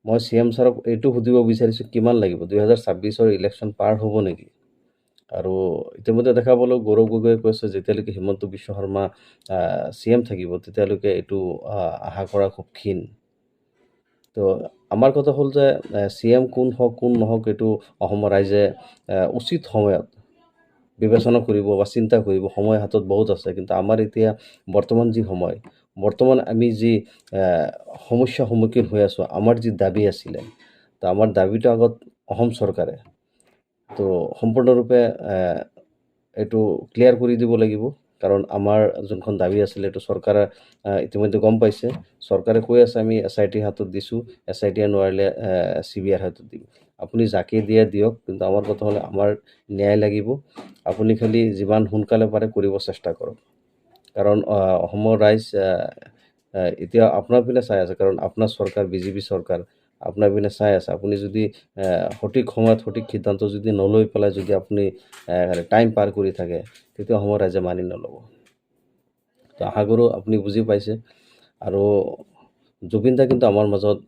মই CM ছাৰক এইটো সুধিব বিচাৰিছোঁ কিমান লাগিব 2026-ৰ ইলেকশ্যন পাৰ হ'ব নেকি আৰু ইতিমধ্যে দেখা পালোঁ গৌৰৱ গগৈয়ে কৈছে যেতিয়ালৈকে হিমন্ত বিশ্ব শৰ্মা CM থাকিব তেতিয়ালৈকে এইটো আশা কৰা খুব ক্ষীণ তো আমাৰ কথা হ'ল যে CM কোন হওক কোন নহওক এইটো অসমৰ ৰাইজে উচিত সময়ত বিবেচনা কৰিব বা চিন্তা কৰিব সময় হাতত বহুত আছে কিন্তু আমাৰ এতিয়া বৰ্তমান যি সময় বৰ্তমান আমি যি সমস্যাৰ সন্মুখীন হৈ আছোঁ আমাৰ যি দাবী আছিলে তো আমাৰ দাবীটো আগত অসম চৰকাৰে তো সম্পূৰ্ণৰূপে এইটো ক্লিয়াৰ কৰি দিব লাগিব কাৰণ আমাৰ যোনখন দাবী আছিলে এইটো চৰকাৰে ইতিমধ্যে গম পাইছে চৰকাৰে কৈ আছে আমি SIT হাতত দিছোঁ SIT নোৱাৰিলে CBIৰ হাতত দিম আপুনি যাকে দিয়ে দিয়ক কিন্তু আমাৰ কথা হ'লে আমাৰ ন্যায় লাগিব আপুনি খালি যিমান সোনকালে পাৰে কৰিব চেষ্টা কৰক কাৰণ অসমৰ ৰাইজ এতিয়া আপোনাৰ পিনে চাই আছে কাৰণ আপোনাৰ চৰকাৰ BJP চৰকাৰ আপোনাৰ পিনে চাই আছে আপুনি যদি সঠিক সময়ত সঠিক সিদ্ধান্ত যদি নলৈ পেলাই যদি আপুনি টাইম পাৰ কৰি থাকে তেতিয়া অসমৰ ৰাইজে মানি নল'ব তো আশা কৰোঁ আপুনি বুজি পাইছে আৰু জুবিন দা কিন্তু আমাৰ মাজত